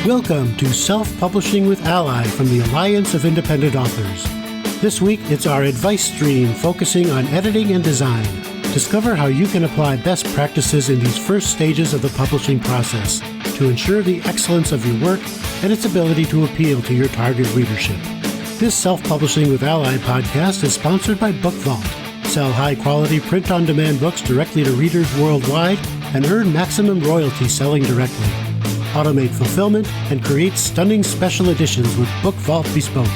Welcome to Self-Publishing with ALLi from the Alliance of Independent Authors. This week, it's our advice stream focusing on editing and design. Discover how you can apply best practices in these first stages of the publishing process to ensure the excellence of your work and its ability to appeal to your target readership. This Self-Publishing with ALLi podcast is sponsored by Book Vault. Sell high-quality print-on-demand books directly to readers worldwide and earn maximum royalty selling directly. Automate fulfillment and create stunning special editions with Book Vault Bespoke.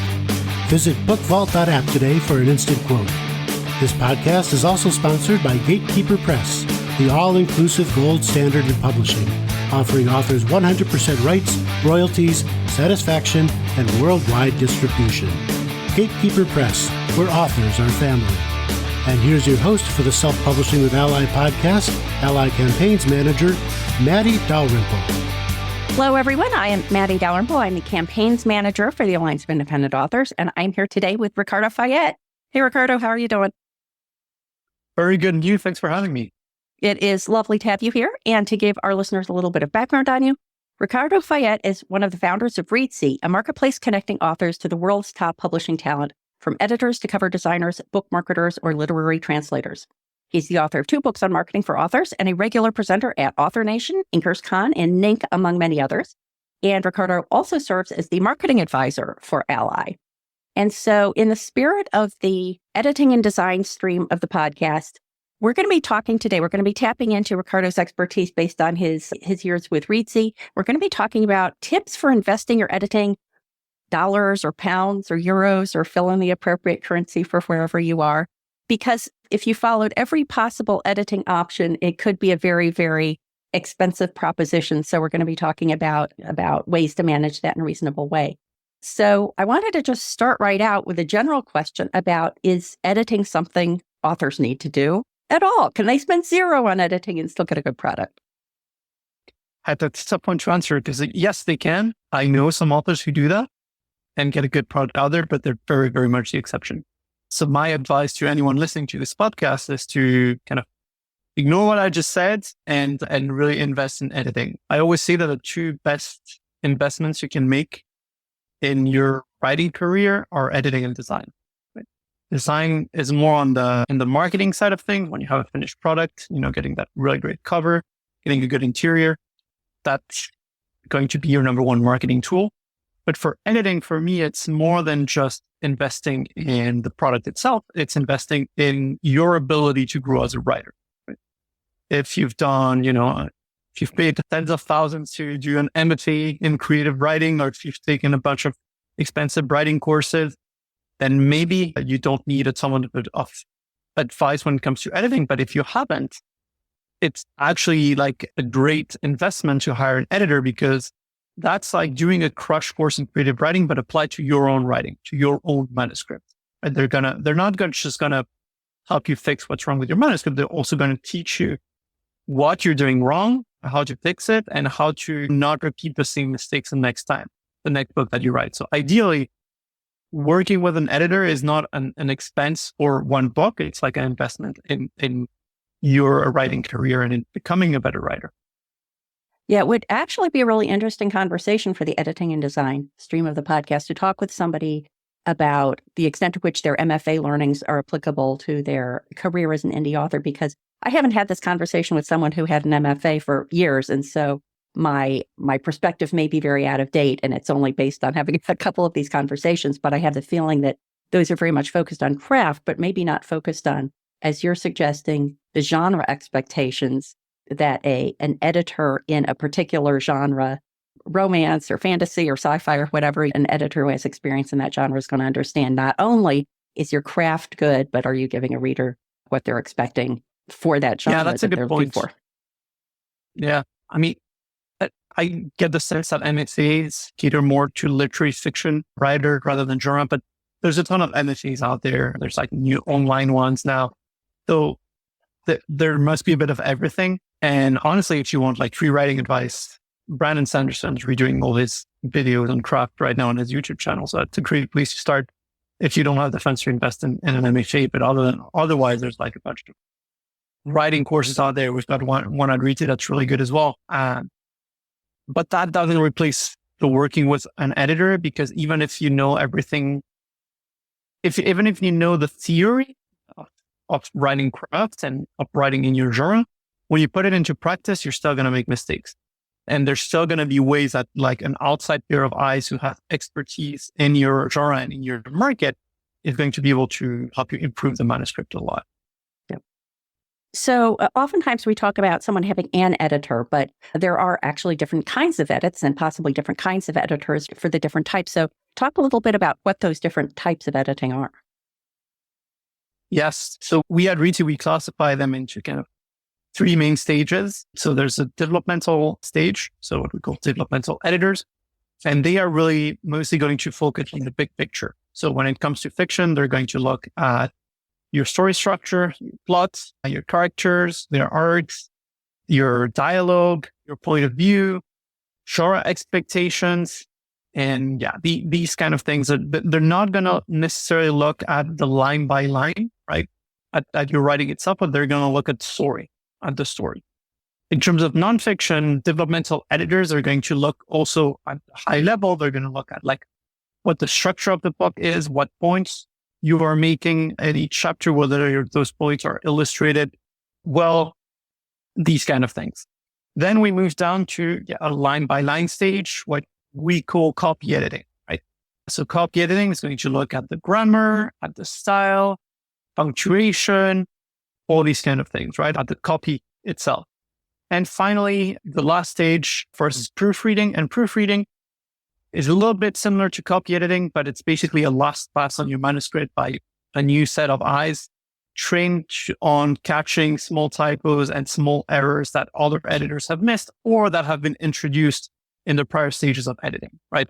Visit bookvault.app today for an instant quote. This podcast is also sponsored by Gatekeeper Press, the all-inclusive gold standard in publishing, offering authors 100% rights, royalties, satisfaction, and worldwide distribution. Gatekeeper Press, where authors are family. And here's your host for the Self-Publishing with ALLi podcast, ALLi Campaigns Manager, Matty Dalrymple. Hello, everyone. I am Matty Dalrymple. I'm the Campaigns Manager for the Alliance of Independent Authors, and I'm here today with Ricardo Fayet. Hey, Ricardo, how are you doing? Very good. And you? Thanks for having me. It is lovely to have you here. And to give our listeners a little bit of background on you, Ricardo Fayet is one of the founders of Reedsy, a marketplace connecting authors to the world's top publishing talent, from editors to cover designers, book marketers, or literary translators. He's the author of 2 books on marketing for authors and a regular presenter at Author Nation, Inkers Con, and Nink, among many others. And Ricardo also serves as the marketing advisor for ALLi. And so in the spirit of the editing and design stream of the podcast, we're going to be talking today, we're going to be tapping into Ricardo's expertise based on his years with Reedsy. We're going to be talking about tips for investing or editing dollars or pounds or euros or fill in the appropriate currency for wherever you are. Because if you followed every possible editing option, it could be a very, very expensive proposition. So we're going to be talking about ways to manage that in a reasonable way. So I wanted to just start right out with a general question about, is editing something authors need to do at all? Can they spend zero on editing and still get a good product? That's a tough one to answer because yes, they can. I know some authors who do that and get a good product out there, but they're very, very much the exception. So my advice to anyone listening to this podcast is to kind of ignore what I just said and really invest in editing. I always say that the 2 best investments you can make in your writing career are editing and design. Right? Design is more in the marketing side of things. When you have a finished product, getting that really great cover, getting a good interior, that's going to be your number 1 marketing tool. But for editing, for me, it's more than just investing in the product itself. It's investing in your ability to grow as a writer. Right? If you've done, if you've paid tens of thousands to do an MFA in creative writing, or if you've taken a bunch of expensive writing courses, then maybe you don't need a ton of advice when it comes to editing. But if you haven't, it's actually like a great investment to hire an editor, because that's like doing a crash course in creative writing, but applied to your own writing, to your own manuscript. And they're not just gonna help you fix what's wrong with your manuscript. They're also going to teach you what you're doing wrong, how to fix it, and how to not repeat the same mistakes the next book that you write. So ideally, working with an editor is not an expense for one book. It's like an investment in your writing career and in becoming a better writer. Yeah, it would actually be a really interesting conversation for the editing and design stream of the podcast to talk with somebody about the extent to which their MFA learnings are applicable to their career as an indie author, because I haven't had this conversation with someone who had an MFA for years. And so my perspective may be very out of date, and it's only based on having a couple of these conversations. But I have the feeling that those are very much focused on craft, but maybe not focused on, as you're suggesting, the genre expectations that an editor in a particular genre, romance or fantasy or sci-fi or whatever, an editor who has experience in that genre is going to understand. Not only is your craft good, but are you giving a reader what they're expecting for that genre? Yeah, that's a good point. Yeah, I mean, I get the sense that MFAs cater more to literary fiction writer rather than genre, but there's a ton of MFAs out there. There's like new online ones now. So there must be a bit of everything. And honestly, if you want like free writing advice, Brandon Sanderson's redoing all his videos on craft right now on his YouTube channel. So it's a great place to start if you don't have the funds to invest in an MFA. But otherwise, there's like a bunch of writing courses out there. We've got one on Reedsy that's really good as well. But that doesn't replace to working with an editor, because even if you know everything, even if you know the theory of writing craft and of writing in your genre, when you put it into practice, you're still going to make mistakes. And there's still going to be ways that like an outside pair of eyes who have expertise in your genre and in your market is going to be able to help you improve the manuscript a lot. So oftentimes we talk about someone having an editor, but there are actually different kinds of edits and possibly different kinds of editors for the different types. So talk a little bit about what those different types of editing are. Yes. So we at Reedsy, we classify them into kind of 3 main stages. So there's a developmental stage, so what we call developmental editors, and they are really mostly going to focus on the big picture. So when it comes to fiction, they're going to look at your story structure, your plot, your characters, their arcs, your dialogue, your point of view, genre expectations, and these kind of things. They're not going to necessarily look at the line by line, right, at your writing itself, but they're going to look at the story. In terms of nonfiction, developmental editors are going to look also at high level. They're going to look at like what the structure of the book is, what points you are making in each chapter, whether those points are illustrated well, these kind of things. Then we move down to a line by line stage, what we call copy editing, right? So copy editing is going to look at the grammar, at the style, punctuation, all these kind of things, right? At the copy itself. And finally, the last stage for us is proofreading. And proofreading is a little bit similar to copy editing, but it's basically a last pass on your manuscript by a new set of eyes trained on catching small typos and small errors that other editors have missed or that have been introduced in the prior stages of editing, right?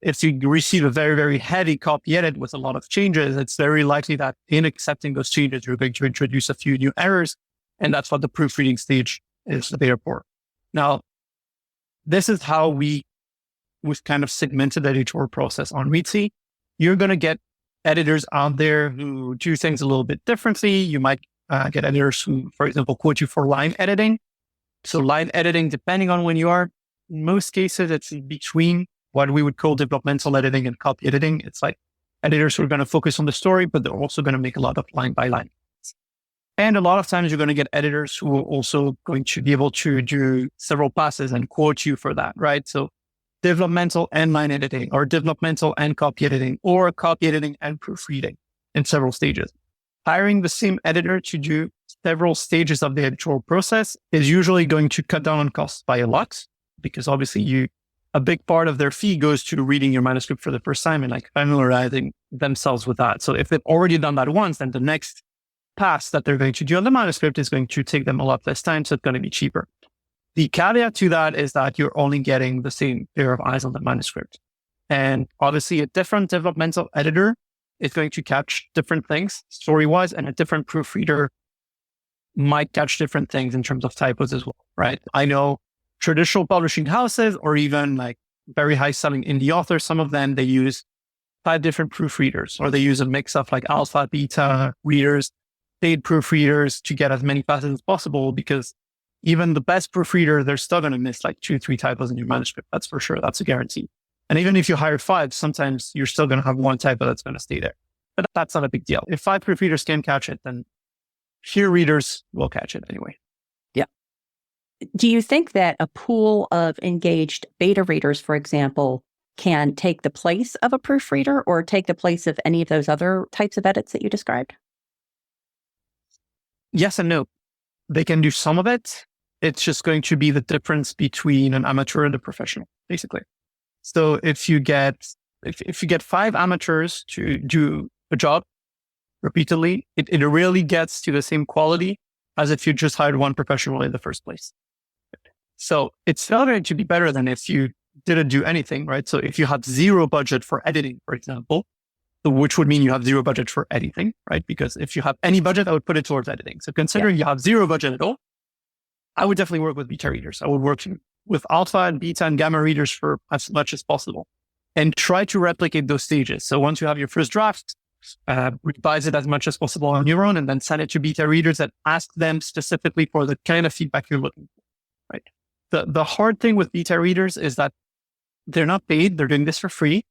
If you receive a very, very heavy copy edit with a lot of changes, it's very likely that in accepting those changes, you're going to introduce a few new errors. And that's what the proofreading stage is there for. Now, this is how we've kind of segmented the editorial process on Reedsy. You're going to get editors out there who do things a little bit differently. You might get editors who, for example, quote you for line editing. So line editing, depending on when you are, in most cases, it's in between what we would call developmental editing and copy editing. It's like editors who are going to focus on the story, but they're also going to make a lot of line by line. And a lot of times you're going to get editors who are also going to be able to do several passes and quote you for that, right? So developmental and line editing, or developmental and copy editing, or copy editing and proofreading in several stages. Hiring the same editor to do several stages of the editorial process is usually going to cut down on costs by a lot, because obviously a big part of their fee goes to reading your manuscript for the first time and like familiarizing themselves with that. So if they've already done that once, then the next pass that they're going to do on the manuscript is going to take them a lot less time. So it's going to be cheaper. The caveat to that is that you're only getting the same pair of eyes on the manuscript. And obviously a different developmental editor is going to catch different things story-wise, and a different proofreader might catch different things in terms of typos as well, right? I know traditional publishing houses, or even like very high selling indie authors, some of them, they use 5 different proofreaders, or they use a mix of like alpha, beta readers, paid proofreaders to get as many passes as possible, because even the best proofreader, they're still going to miss like 2-3 typos in your manuscript. That's for sure. That's a guarantee. And even if you hire 5, sometimes you're still going to have 1 typo that's going to stay there. But that's not a big deal. If 5 proofreaders can catch it, then few readers will catch it anyway. Yeah. Do you think that a pool of engaged beta readers, for example, can take the place of a proofreader or take the place of any of those other types of edits that you described? Yes and no. They can do some of it. It's just going to be the difference between an amateur and a professional, basically. So if you get 5 amateurs to do a job repeatedly, it really gets to the same quality as if you just hired 1 professional in the first place. So it's still going to be better than if you didn't do anything, right? So if you had 0 budget for editing, for example, which would mean you have 0 budget for editing, right? Because if you have any budget, I would put it towards editing. So considering you have 0 budget at all, I would definitely work with beta readers. I would work with alpha and beta and gamma readers for as much as possible, and try to replicate those stages. So once you have your first draft, revise it as much as possible on your own, and then send it to beta readers and ask them specifically for the kind of feedback you're looking for, right? The hard thing with beta readers is that they're not paid. They're doing this for free,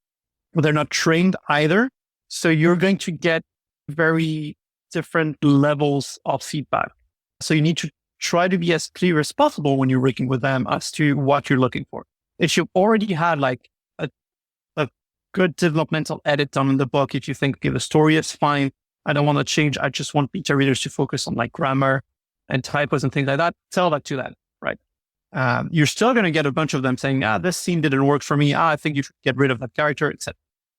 but they're not trained either. So you're going to get very different levels of feedback. So you need to try to be as clear as possible when you're working with them as to what you're looking for. If you've already had like a good developmental edit done in the book, if you think, okay, the story is fine, I don't want to change, I just want beta readers to focus on like grammar and typos and things like that, tell that to them, right? You're still going to get a bunch of them saying, this scene didn't work for me. I think you should get rid of that character, etc.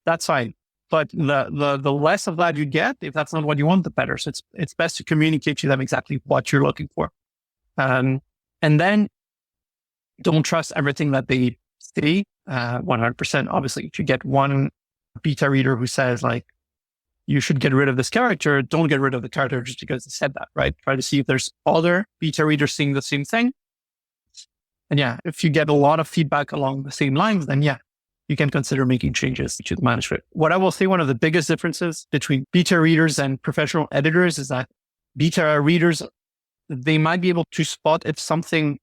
That's fine. But the less of that you get, if that's not what you want, the better. So it's best to communicate to them exactly what you're looking for. And then don't trust everything that they say 100%. Obviously, if you get one beta reader who says like, you should get rid of this character, don't get rid of the character just because they said that, right? Try to see if there's other beta readers seeing the same thing. And yeah, if you get a lot of feedback along the same lines, then yeah, you can consider making changes to the manuscript. What I will say, one of the biggest differences between beta readers and professional editors is that beta readers, they might be able to spot if something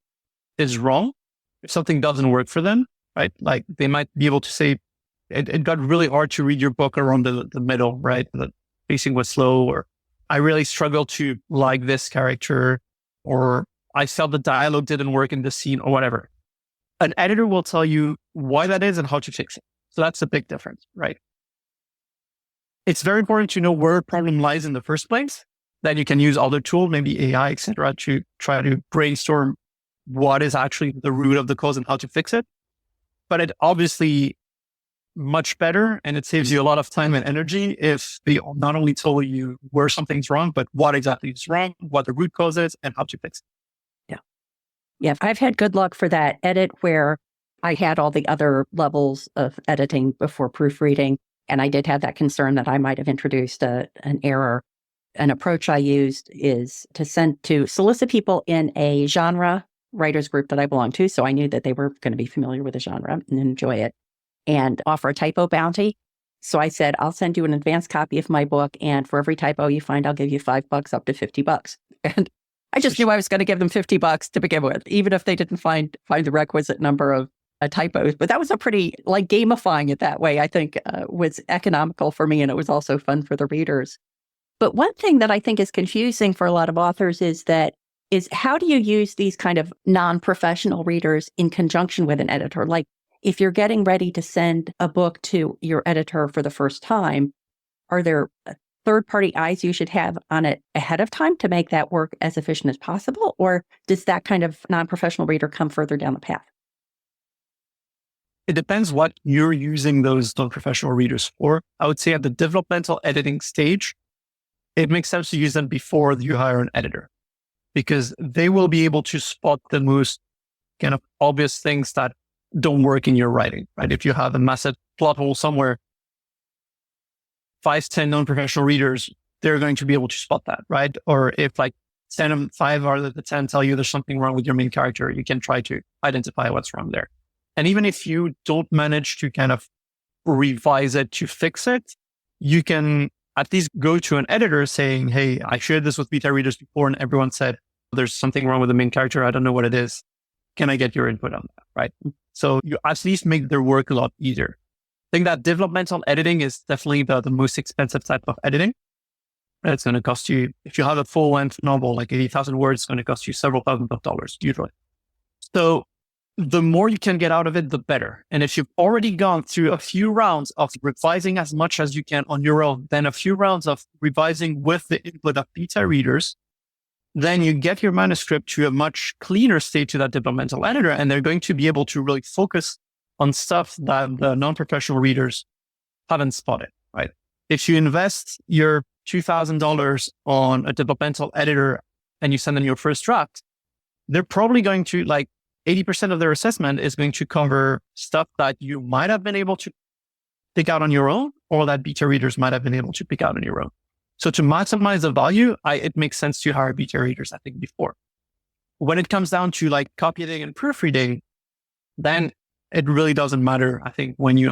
is wrong, if something doesn't work for them, right? Like they might be able to say, it got really hard to read your book around the middle, right? The pacing was slow, or I really struggled to like this character, or I felt the dialogue didn't work in this scene, or whatever. An editor will tell you why that is and how to fix it. So that's a big difference, right? It's very important to know where the problem lies in the first place. Then you can use other tools, maybe AI, etc., to try to brainstorm what is actually the root of the cause and how to fix it. But it obviously much better, and it saves you a lot of time and energy if they not only tell you where something's wrong, but what exactly is wrong, what the root cause is, and how to fix it. Yeah, I've had good luck for that edit where I had all the other levels of editing before proofreading, and I did have that concern that I might have introduced an error. An approach I used is to solicit people in a genre writers group that I belong to, so I knew that they were going to be familiar with the genre and enjoy it, and offer a typo bounty. So I said, I'll send you an advanced copy of my book, and for every typo you find, I'll give you $5 up to $50. And I just knew I was going to give them $50 to begin with, even if they didn't find the requisite number of typos. But that was a pretty, like, gamifying it that way, I think was economical for me, and it was also fun for the readers. But one thing that I think is confusing for a lot of authors is how do you use these kind of non-professional readers in conjunction with an editor? Like, if you're getting ready to send a book to your editor for the first time, are there third-party eyes you should have on it ahead of time to make that work as efficient as possible? Or does that kind of non-professional reader come further down the path? It depends what you're using those non-professional readers for. I would say at the developmental editing stage, it makes sense to use them before you hire an editor, because they will be able to spot the most kind of obvious things that don't work in your writing, right? If you have a massive plot hole somewhere, 5-10 non-professional readers, they're going to be able to spot that, right? Or if like 5 out of the 10 tell you there's something wrong with your main character, you can try to identify what's wrong there. And even if you don't manage to kind of revise it to fix it, you can at least go to an editor saying, hey, I shared this with beta readers before and everyone said there's something wrong with the main character. I don't know what it is. Can I get your input on that, right? So you at least make their work a lot easier. I think that developmental editing is definitely the most expensive type of editing. It's going to cost you, if you have a full-length novel, like 80,000 words, it's going to cost you several thousands of dollars, usually. So the more you can get out of it, the better. And if you've already gone through a few rounds of revising as much as you can on your own, then a few rounds of revising with the input of beta readers, then you get your manuscript to a much cleaner state to that developmental editor, and they're going to be able to really focus on stuff that the non-professional readers haven't spotted, right? If you invest your $2,000 on a developmental editor and you send them your first draft, they're probably going to, like, 80% of their assessment is going to cover stuff that you might have been able to pick out on your own, or that beta readers might have been able to pick out on your own. So to maximize the value, it makes sense to hire beta readers, I think, before. When it comes down to like copy editing and proofreading, then it really doesn't matter. I think when you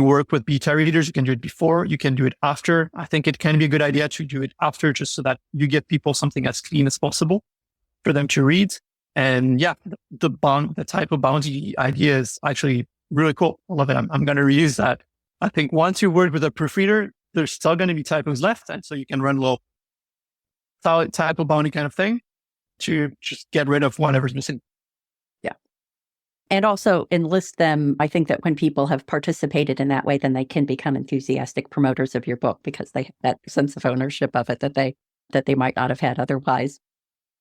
work with beta readers, you can do it before, you can do it after. I think it can be a good idea to do it after, just so that you get people something as clean as possible for them to read. And yeah, the type of bounty idea is actually really cool. I love it. I'm going to reuse that. I think once you work with a proofreader, there's still going to be typos left. And so you can run a little typo bounty kind of thing to just get rid of whatever's missing. Yeah. And also enlist them. I think that when people have participated in that way, then they can become enthusiastic promoters of your book because they have that sense of ownership of it that they might not have had otherwise.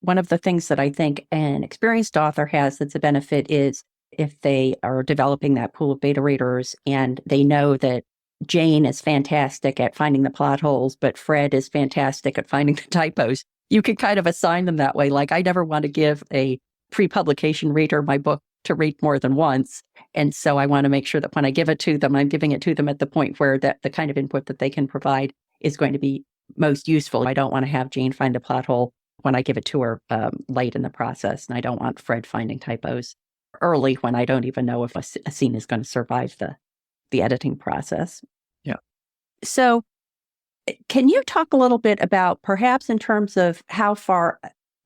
One of the things that I think an experienced author has that's a benefit is if they are developing that pool of beta readers and they know that Jane is fantastic at finding the plot holes, but Fred is fantastic at finding the typos. You can kind of assign them that way. Like I never want to give a pre-publication reader my book to read more than once. And so I want to make sure that when I give it to them, I'm giving it to them at the point where the kind of input that they can provide is going to be most useful. I don't want to have Jane find a plot hole when I give it to her late in the process. And I don't want Fred finding typos early when I don't even know if a scene is going to survive the editing process. Yeah. So can you talk a little bit about perhaps in terms of how far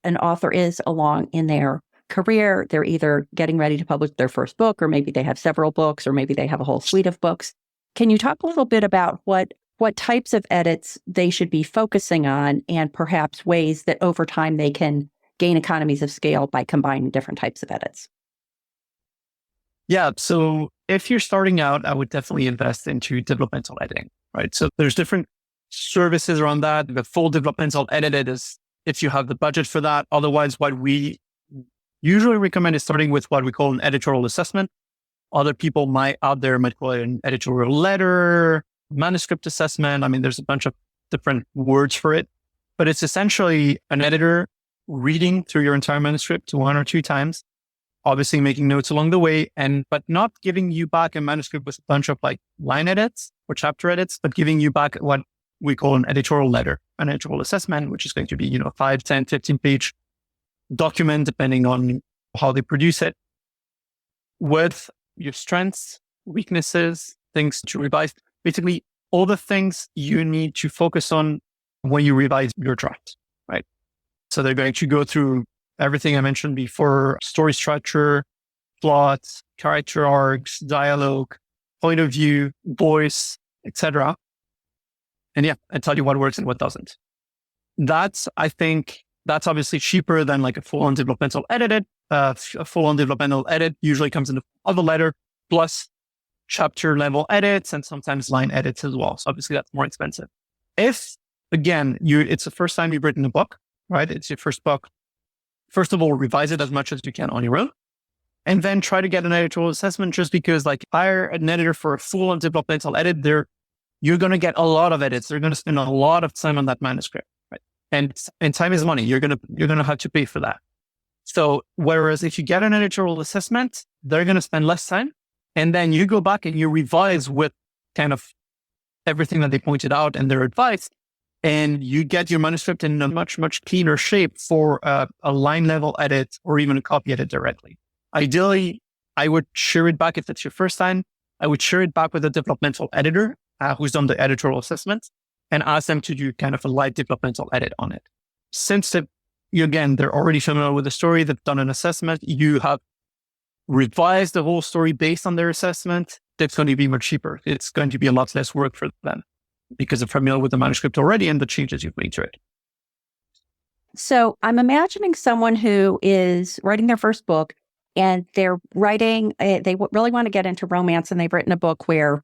an author is along in their career? They're either getting ready to publish their first book, or maybe they have several books, or maybe they have a whole suite of books. Can you talk a little bit about what types of edits they should be focusing on and perhaps ways that over time they can gain economies of scale by combining different types of edits? Yeah. So if you're starting out, I would definitely invest into developmental editing, right? So there's different services around that. The full developmental edit is if you have the budget for that. Otherwise, what we usually recommend is starting with what we call an editorial assessment. Other people might call it an editorial letter, manuscript assessment. I mean, there's a bunch of different words for it, but it's essentially an editor reading through your entire manuscript 1 or 2 times, obviously making notes along the way, but not giving you back a manuscript with a bunch of like line edits or chapter edits, but giving you back what we call an editorial letter, an editorial assessment, which is going to be, 5, 10, 15 page document, depending on how they produce it, with your strengths, weaknesses, things to revise. Basically, all the things you need to focus on when you revise your draft, right? So they're going to go through everything I mentioned before: story structure, plot, character arcs, dialogue, point of view, voice, etc. And tell you what works and what doesn't. I think that's obviously cheaper than like a full-on developmental edit. A full-on developmental edit usually comes in the form of a letter plus chapter level edits and sometimes line edits as well. So obviously that's more expensive. If again, it's the first time you've written a book, right? It's your first book. First of all, revise it as much as you can on your own, and then try to get an editorial assessment, just because like hire an editor for a full-on developmental edit. You're going to get a lot of edits. They're going to spend a lot of time on that manuscript, right? And time is money. You're going to have to pay for that. So whereas if you get an editorial assessment, they're going to spend less time. And then you go back and you revise with kind of everything that they pointed out and their advice, and you get your manuscript in a much, much cleaner shape for a line level edit or even a copy edit directly. Ideally, I would share it back if it's your first time. I would share it back with a developmental editor who's done the editorial assessment and ask them to do kind of a light developmental edit on it. Since they're already familiar with the story, they've done an assessment, you have revised the whole story based on their assessment, that's going to be much cheaper. It's going to be a lot less work for them because they're familiar with the manuscript already and the changes you've made to it. So I'm imagining someone who is writing their first book and they're writing, they really want to get into romance, and they've written a book where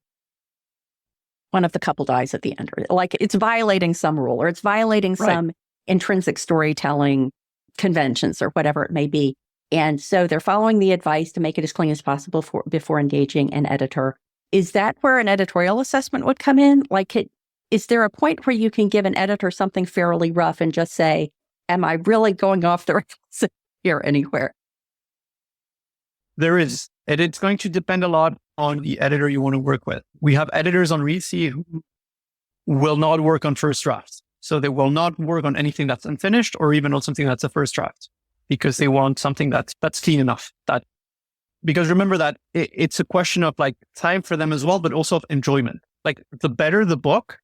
one of the couple dies at the end, or like it's violating some rule, or it's violating some intrinsic storytelling conventions or whatever it may be. And so they're following the advice to make it as clean as possible before engaging an editor. Is that where an editorial assessment would come in? Is there a point where you can give an editor something fairly rough and just say, am I really going off the rails here anywhere? There is. And it's going to depend a lot on the editor you want to work with. We have editors on Reedsy who will not work on first drafts. So they will not work on anything that's unfinished or even on something that's a first draft, because they want something that's clean enough. Because remember that it's a question of like time for them as well, but also of enjoyment. Like the better the book,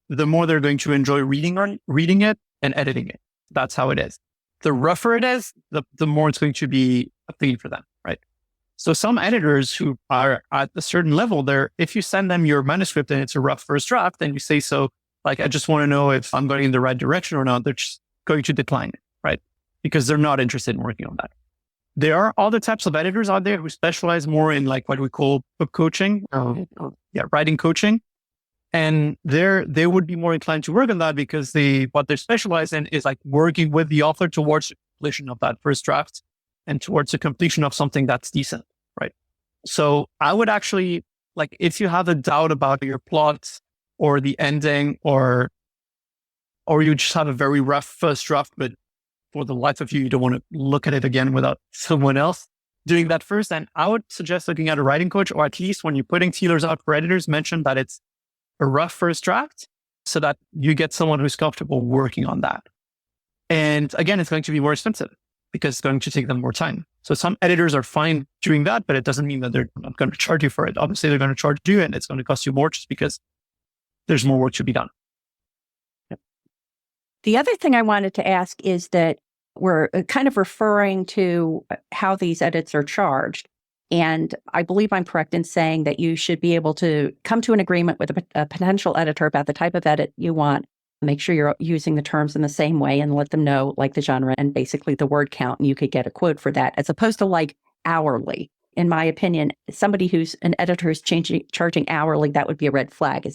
the more they're going to enjoy reading it and editing it. That's how it is. the rougher it is, the more it's going to be appealing for them, right? So some editors who are at a certain level there, if you send them your manuscript and it's a rough first draft, and you say, so like, I just want to know if I'm going in the right direction or not, they're just going to decline it, right? Because they're not interested in working on that. There are other types of editors out there who specialize more in like what we call book coaching, writing coaching. And they would be more inclined to work on that because what they're specialized in is like working with the author towards the completion of that first draft and towards the completion of something that's decent, right? So I would actually, like, if you have a doubt about your plot or the ending, or you just have a very rough first draft, but for the life of you, you don't want to look at it again without someone else doing that first, then I would suggest looking at a writing coach, or at least when you're putting feelers out for editors, mention that it's a rough first draft so that you get someone who's comfortable working on that. And again, it's going to be more expensive because it's going to take them more time. So some editors are fine doing that, but it doesn't mean that they're not going to charge you for it. Obviously, they're going to charge you and it's going to cost you more just because there's more work to be done. Yep. The other thing I wanted to ask is that we're kind of referring to how these edits are charged. And I believe I'm correct in saying that you should be able to come to an agreement with a potential editor about the type of edit you want. Make sure you're using the terms in the same way and let them know like the genre and basically the word count. And you could get a quote for that as opposed to like hourly. In my opinion, somebody who's an editor who's charging hourly, that would be a red flag.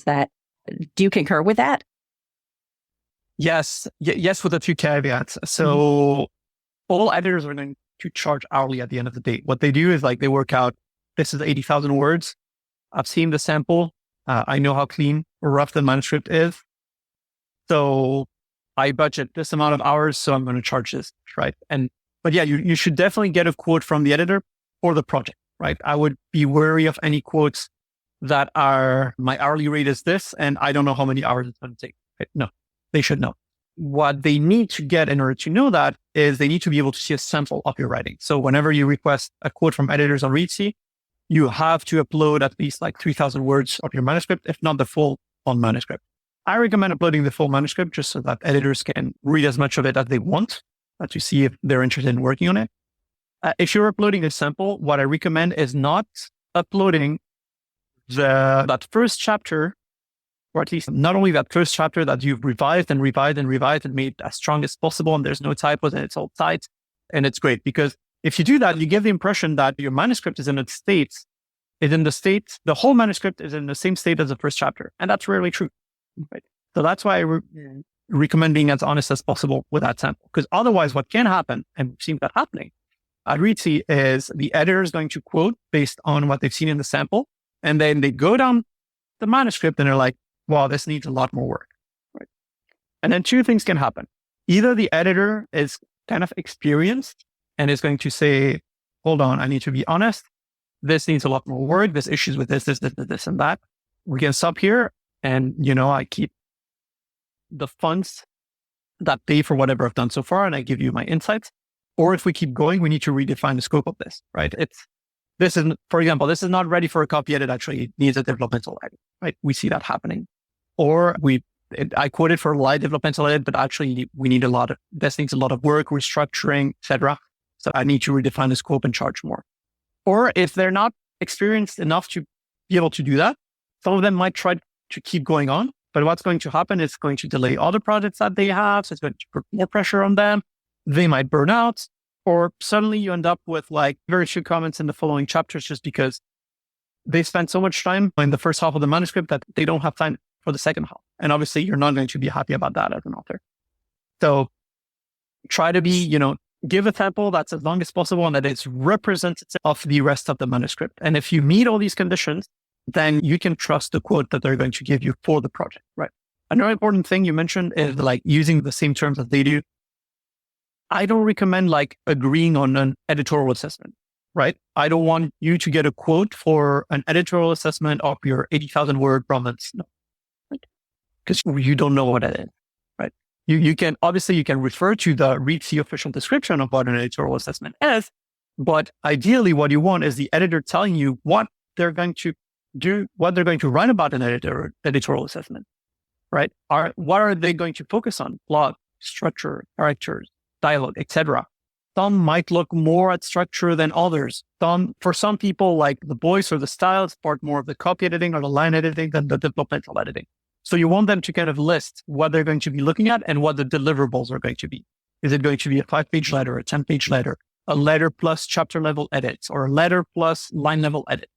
Do you concur with that? Yes, with a few caveats. So all editors are going to charge hourly at the end of the day. What they do is like they work out, this is 80,000 words. I've seen the sample. I know how clean or rough the manuscript is. So I budget this amount of hours, so I'm going to charge this, right? But yeah, you should definitely get a quote from the editor or the project, right? I would be wary of any quotes that are, my hourly rate is this, and I don't know how many hours it's going to take. Right? No, they should know. What they need to get in order to know that is they need to be able to see a sample of your writing. So whenever you request a quote from editors on Reedsy, you have to upload at least like 3,000 words of your manuscript, if not the full on manuscript. I recommend uploading the full manuscript just so that editors can read as much of it as they want, to see if they're interested in working on it. If you're uploading a sample, what I recommend is not uploading that first chapter, or at least not only that first chapter that you've revised and made as strong as possible, and there's no typos and it's all tight and it's great. Because if you do that, you give the impression that your manuscript is in the whole manuscript is in the same state as the first chapter. And that's rarely true. Right? So that's why I recommend being as honest as possible with that sample. Because otherwise what can happen, and we've seen that happening at Reedsy, is the editor is going to quote based on what they've seen in the sample. And then they go down the manuscript and they're like, wow, this needs a lot more work. Right? And then two things can happen. Either the editor is kind of experienced and is going to say, hold on, I need to be honest. This needs a lot more work. There's issues with this, and that. We can stop here. And, I keep the funds that pay for whatever I've done so far, and I give you my insights. Or if we keep going, we need to redefine the scope of this, right? For example, this is not ready for a copy yet. It actually needs a developmental edit, right? We see that happening. Or I quoted for a light developmental edit, but actually this needs a lot of work, restructuring, etc. So I need to redefine the scope and charge more. Or if they're not experienced enough to be able to do that, some of them might try to keep going on, but what's going to happen is going to delay other projects that they have. So it's going to put more pressure on them. They might burn out, or suddenly you end up with like very few comments in the following chapters just because they spent so much time in the first half of the manuscript that they don't have time for the second half. And obviously you're not going to be happy about that as an author. So try to be, give a sample that's as long as possible and that it's representative of the rest of the manuscript. And if you meet all these conditions, then you can trust the quote that they're going to give you for the project, right? Another important thing you mentioned is like using the same terms as they do. I don't recommend like agreeing on an editorial assessment, right? I don't want you to get a quote for an editorial assessment of your 80,000 word romance, no, right? Because you don't know what it is, right? You can refer to the Reedsy official description of what an editorial assessment is, but ideally what you want is the editor telling you what they're going to do, what they're going to write about an editorial assessment, right? What are they going to focus on? Plot, structure, characters, dialogue, etc. Some might look more at structure than others. For some people, like the voice or the style is part more of the copy editing or the line editing than the developmental editing. So you want them to kind of list what they're going to be looking at and what the deliverables are going to be. Is it going to be a 5-page letter, a 10-page letter, a letter plus chapter level edits, or a letter plus line level edits,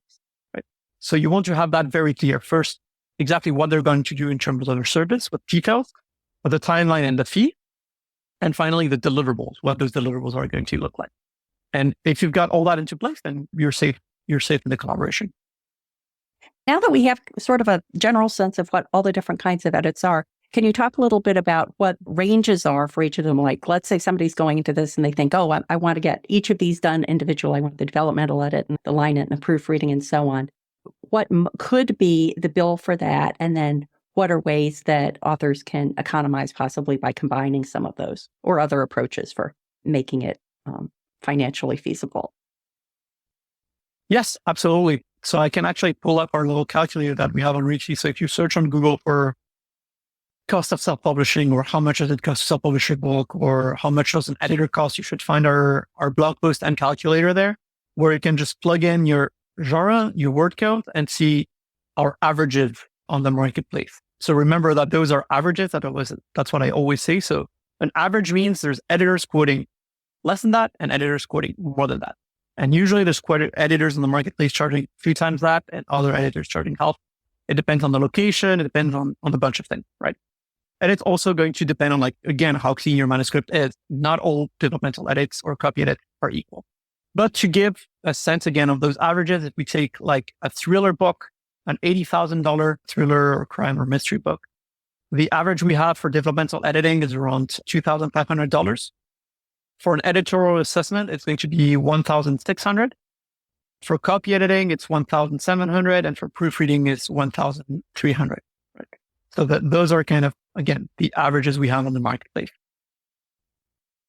right? So you want to have that very clear. First, exactly what they're going to do in terms of their service with details, with the timeline and the fee. And finally, the deliverables, what those deliverables are going to look like. And if you've got all that into place, then you're safe in the collaboration. Now that we have sort of a general sense of what all the different kinds of edits are, can you talk a little bit about what ranges are for each of them? Like, let's say somebody's going into this and they think, oh, I want to get each of these done individually. I want the developmental edit and the line edit and the proofreading and so on. What could be the bill for that? And then what are ways that authors can economize possibly by combining some of those or other approaches for making it financially feasible? Yes, absolutely. So I can actually pull up our little calculator that we have on Reedsy. So if you search on Google for cost of self-publishing or how much does it cost to self-publish a book or how much does an editor cost, you should find our blog post and calculator there, where you can just plug in your genre, your word count, and see our averages on the marketplace. So remember that those are averages. That's what I always say. So an average means there's editors quoting less than that and editors quoting more than that. And usually there's editors in the marketplace charging 3 times that and other editors charging half. It depends on the location. It depends on a bunch of things, right? And it's also going to depend on, like, again, how clean your manuscript is. Not all developmental edits or copy edits are equal. But to give a sense again of those averages, if we take like a thriller book, an $80,000 thriller or crime or mystery book, the average we have for developmental editing is around $2,500. For an editorial assessment, it's going to be $1,600. For copy editing, it's $1,700, and for proofreading, it's $1,300. Right? So those are kind of, again, the averages we have on the marketplace.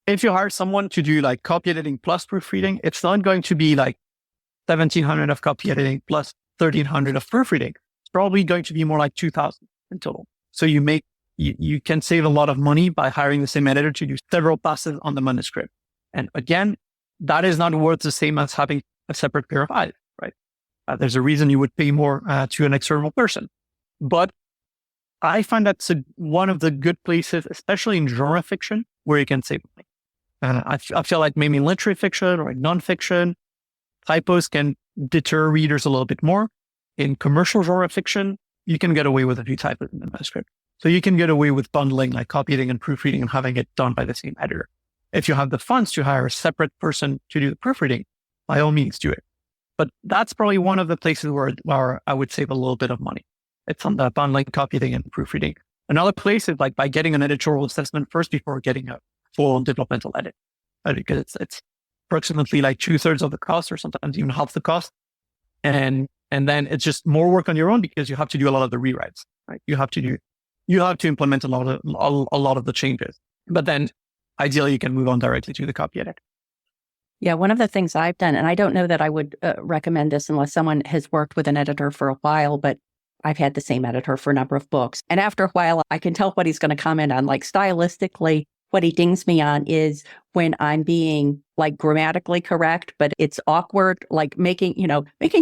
If you hire someone to do like copy editing plus proofreading, it's not going to be like $1,700 of copy editing plus $1,300 of proofreading. It's probably going to be more like $2,000 in total. So you can save a lot of money by hiring the same editor to do several passes on the manuscript. And again, that is not worth the same as having a separate pair of eyes, right? There's a reason you would pay more to an external person. But I find that's one of the good places, especially in genre fiction, where you can save money. I feel like maybe in literary fiction or in nonfiction, typos can deter readers a little bit more. In commercial genre fiction, you can get away with a few typos in the manuscript. So you can get away with bundling like copy editing and proofreading and having it done by the same editor. If you have the funds to hire a separate person to do the proofreading, by all means do it. But that's probably one of the places where I would save a little bit of money. It's on the bundling, copy editing, and proofreading. Another place is like by getting an editorial assessment first before getting a full developmental edit, because it's approximately like 2/3 of the cost or sometimes even half the cost. And then it's just more work on your own because you have to do a lot of the rewrites, right? You have to implement a lot of the changes, but then ideally you can move on directly to the copy edit. Yeah, one of the things I've done, and I don't know that I would recommend this unless someone has worked with an editor for a while, but I've had the same editor for a number of books. And after a while, I can tell what he's going to comment on. Like stylistically, what he dings me on is when I'm being like grammatically correct, but it's awkward, like making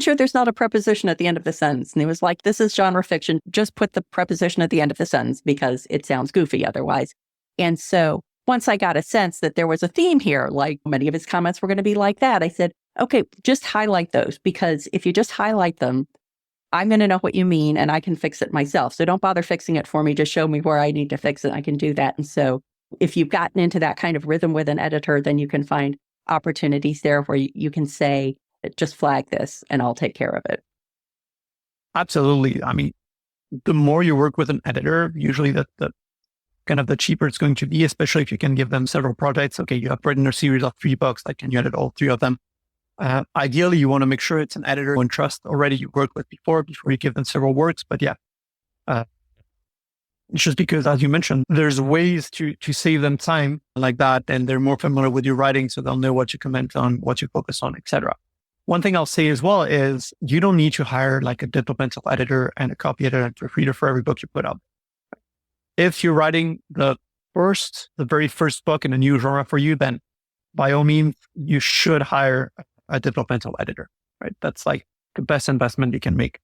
sure there's not a preposition at the end of the sentence. And he was like, this is genre fiction. Just put the preposition at the end of the sentence because it sounds goofy otherwise. And so once I got a sense that there was a theme here, like many of his comments were going to be like that, I said, okay, just highlight those, because if you just highlight them, I'm going to know what you mean and I can fix it myself. So don't bother fixing it for me. Just show me where I need to fix it. I can do that. And so if you've gotten into that kind of rhythm with an editor, then you can find opportunities there where you can say, just flag this and I'll take care of it. Absolutely. I mean, the more you work with an editor, usually the kind of the cheaper it's going to be, especially if you can give them several projects. Okay, you have written a series of 3 books, like can you edit all 3 of them? Ideally, you want to make sure it's an editor you trust already you worked with before you give them several works. But yeah, just because, as you mentioned, there's ways to save them time like that, and they're more familiar with your writing, so they'll know what you comment on, what you focus on, etc. One thing I'll say as well is you don't need to hire like a developmental editor and a copy editor and proofreader for every book you put out. If you're writing the the very first book in a new genre for you, then by all means, you should hire a developmental editor, right? That's like the best investment you can make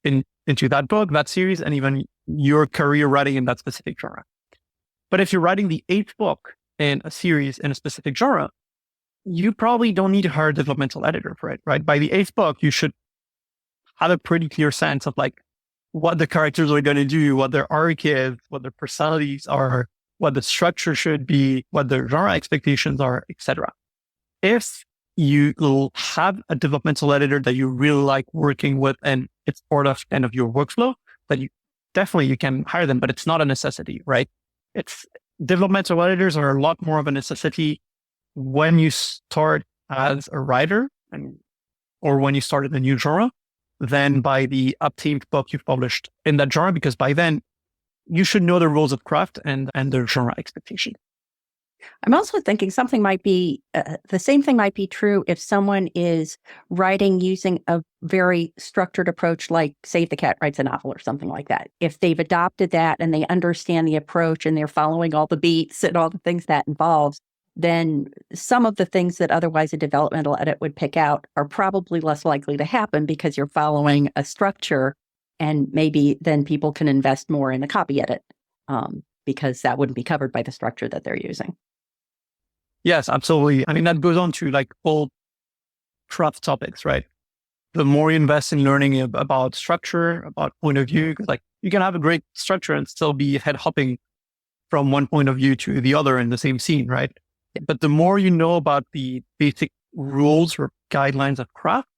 into that book, that series, and even your career writing in that specific genre. But if you're writing the 8th book in a series in a specific genre, you probably don't need to hire a developmental editor for it, right? By the 8th book, you should have a pretty clear sense of like what the characters are going to do, what their arc is, what their personalities are, what the structure should be, what their genre expectations are, etc. If you will have a developmental editor that you really like working with and it's part of kind of your workflow, that you can hire them, but it's not a necessity, right? Developmental editors are a lot more of a necessity when you start as a writer or when you start in a new genre than by the 18th book you've published in that genre, because by then you should know the rules of craft and the genre expectation. I'm also thinking something might be, the same thing might be true if someone is writing using a very structured approach, like Save the Cat writes a novel or something like that. If they've adopted that and they understand the approach and they're following all the beats and all the things that involves, then some of the things that otherwise a developmental edit would pick out are probably less likely to happen because you're following a structure, and maybe then people can invest more in a copy edit because that wouldn't be covered by the structure that they're using. Yes, absolutely. I mean, that goes on to like all craft topics, right? The more you invest in learning about structure, about point of view, because like you can have a great structure and still be head hopping from one point of view to the other in the same scene, right? But the more you know about the basic rules or guidelines of craft,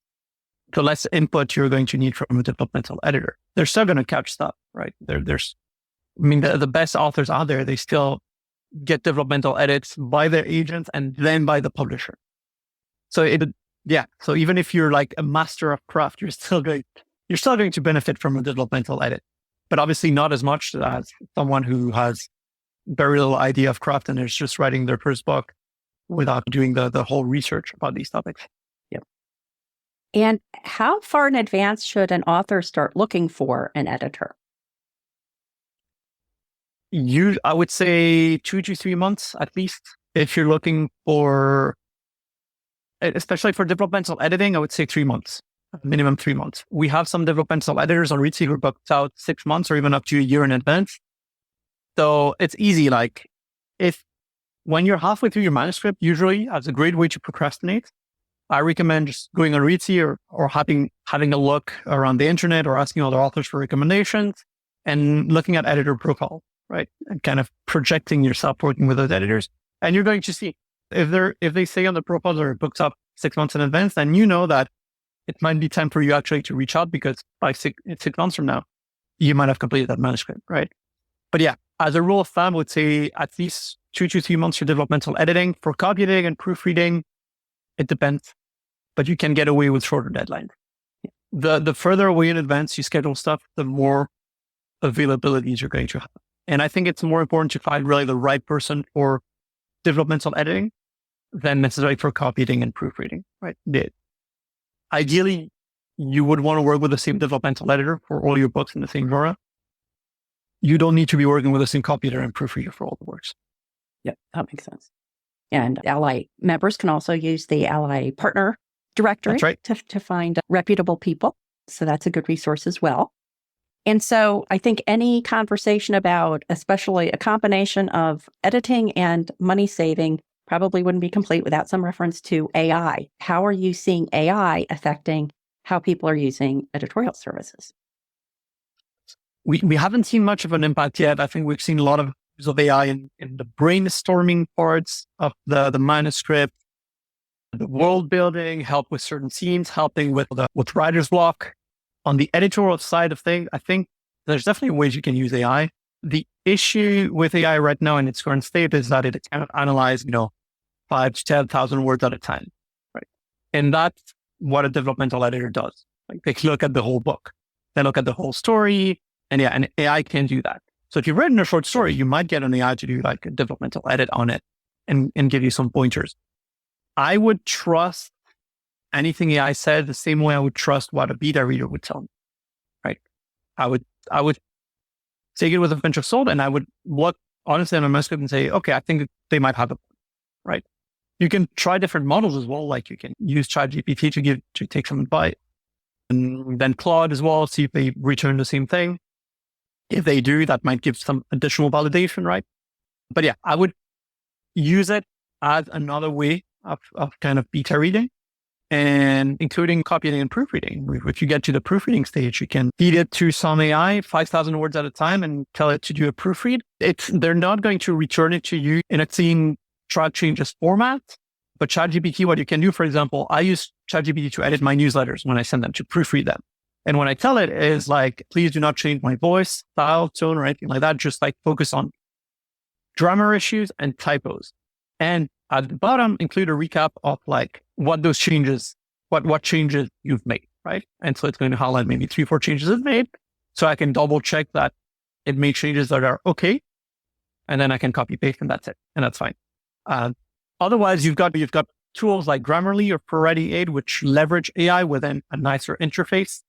the less input you're going to need from a developmental editor. They're still going to catch stuff, right? The best authors out there, they still get developmental edits by their agents and then by the publisher. So even if you're like a master of craft, you're still going to benefit from a developmental edit, but obviously not as much as someone who has very little idea of craft and is just writing their first book without doing the whole research about these topics. Yep. And how far in advance should an author start looking for an editor? I would say 2 to 3 months at least. If you're looking for, especially for developmental editing, I would say 3 months, minimum 3 months. We have some developmental editors on Reedsy who booked out 6 months or even up to a year in advance. So it's easy. Like when you're halfway through your manuscript, usually as a great way to procrastinate, I recommend just going on Reedsy or having a look around the internet or asking other authors for recommendations and looking at editor profile, right? And kind of projecting yourself working with those editors. And you're going to see if they say on the profile they're booked up 6 months in advance, then you know that it might be time for you actually to reach out because by 6 months from now, you might have completed that manuscript, right? But yeah, as a rule of thumb, I would say at least 2 to 3 months for developmental editing. For copy editing and proofreading, it depends, but you can get away with shorter deadlines. The further away in advance you schedule stuff, the more availabilities you're going to have. And I think it's more important to find really the right person for developmental editing than necessarily for copy editing and proofreading, right? Ideally, you would want to work with the same developmental editor for all your books in the same genre. You don't need to be working with the same copy editor and proofreader for all the works. Yeah, that makes sense. And ALLi members can also use the ALLi partner directory. That's right. to find reputable people. So that's a good resource as well. And so I think any conversation about especially a combination of editing and money saving probably wouldn't be complete without some reference to AI. How are you seeing AI affecting how people are using editorial services? We haven't seen much of an impact yet. I think we've seen a lot of use of AI in the brainstorming parts of the manuscript, the world building, help with certain scenes, helping with writer's block. On the editorial side of things, I think there's definitely ways you can use AI. The issue with AI right now in its current state is that it cannot analyze, 5 to 10,000 words at a time, right? And that's what a developmental editor does. Like they look at the whole book, they look at the whole story, and AI can do that. So if you've written a short story, you might get an AI to do like a developmental edit on it and give you some pointers. I would trust anything AI said the same way I would trust what a beta reader would tell me, right? I would take it with a pinch of salt and I would look honestly on a manuscript and say, okay, I think they might have a point, right? You can try different models as well. Like you can use ChatGPT to take some advice, and then Claude as well, see if they return the same thing. If they do, that might give some additional validation, right? But yeah, I would use it as another way of kind of beta reading, and including copying and proofreading. If you get to the proofreading stage, you can feed it to some AI, 5,000 words at a time, and tell it to do a proofread. They're not going to return it to you in a clean track changes format. But ChatGPT, what you can do, for example, I use ChatGPT to edit my newsletters when I send them, to proofread them. And when I tell it is like, please do not change my voice, style, tone, or anything like that. Just like focus on grammar issues and typos. And at the bottom, include a recap of like what those changes, what changes you've made, right? And so it's going to highlight maybe 3-4 changes it's made. So I can double check that it made changes that are okay. And then I can copy paste and that's it. And that's fine. Otherwise, you've got tools like Grammarly or ProWriting Aid, which leverage AI within a nicer interface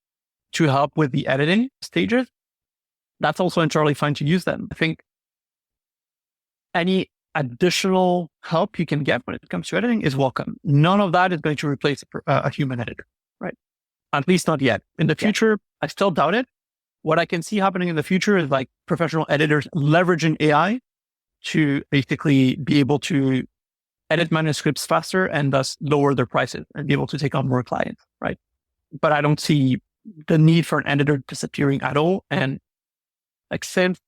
to help with the editing stages. That's also entirely fine to use them. I think any additional help you can get when it comes to editing is welcome. None of that is going to replace a human editor, right? At least not yet. In the future, I still doubt it. What I can see happening in the future is like professional editors leveraging AI to basically be able to edit manuscripts faster and thus lower their prices and be able to take on more clients, right? But I don't see the need for an editor disappearing at all. And like since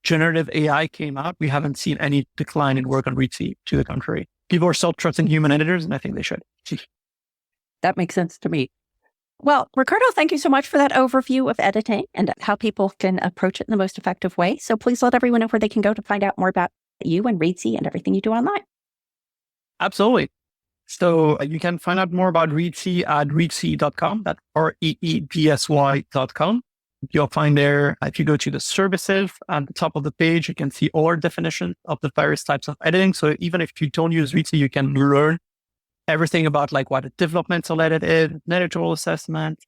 generative AI came out, we haven't seen any decline in work on Reedsy. To the contrary, people are still trusting human editors, and I think they should. That makes sense to me. Well, Ricardo, thank you so much for that overview of editing and how people can approach it in the most effective way. So please let everyone know where they can go to find out more about you and Reedsy and everything you do online. Absolutely. So you can find out more about Reedsy at reedsy.com. That's reedsy.com. You'll find there, if you go to the services at the top of the page, you can see all our definitions of the various types of editing. So even if you don't use Reedsy, you can learn everything about like what a developmental edit is, an editorial assessment,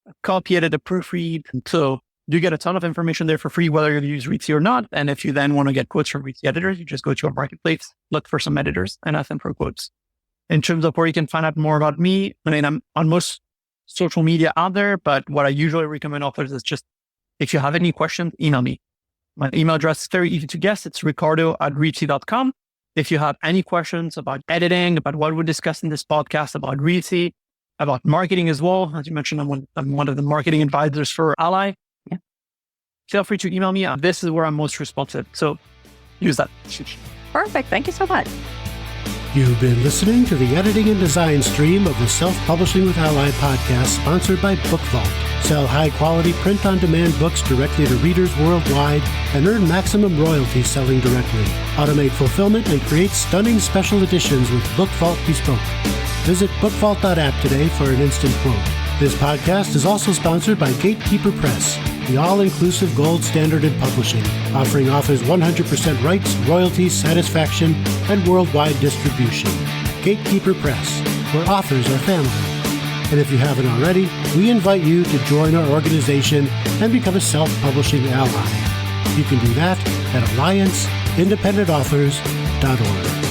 a copy edit, a proofread. And so you get a ton of information there for free, whether you use Reedsy or not. And if you then want to get quotes from Reedsy editors, you just go to our marketplace, look for some editors and ask them for quotes. In terms of where you can find out more about me, I mean, I'm on most social media out there, but what I usually recommend authors is just, if you have any questions, email me. My email address is very easy to guess. It's ricardo@reedsy.com. If you have any questions about editing, about what we discussed in this podcast, about Reedsy, about marketing as well, as you mentioned, I'm one of the marketing advisors for ALLi. Yeah. Feel free to email me. This is where I'm most responsive. So use that. Perfect. Thank you so much. You've been listening to the editing and design stream of the Self-Publishing with ALLi podcast, sponsored by BookVault. Sell high-quality print-on-demand books directly to readers worldwide and earn maximum royalties selling directly. Automate fulfillment and create stunning special editions with BookVault Bespoke. Visit bookvault.app today for an instant quote. This podcast is also sponsored by Gatekeeper Press, the all-inclusive gold standard in publishing, offering authors 100% rights, royalties, satisfaction, and worldwide distribution. Gatekeeper Press, where authors are family. And if you haven't already, we invite you to join our organization and become a self-publishing ally. You can do that at allianceindependentauthors.org.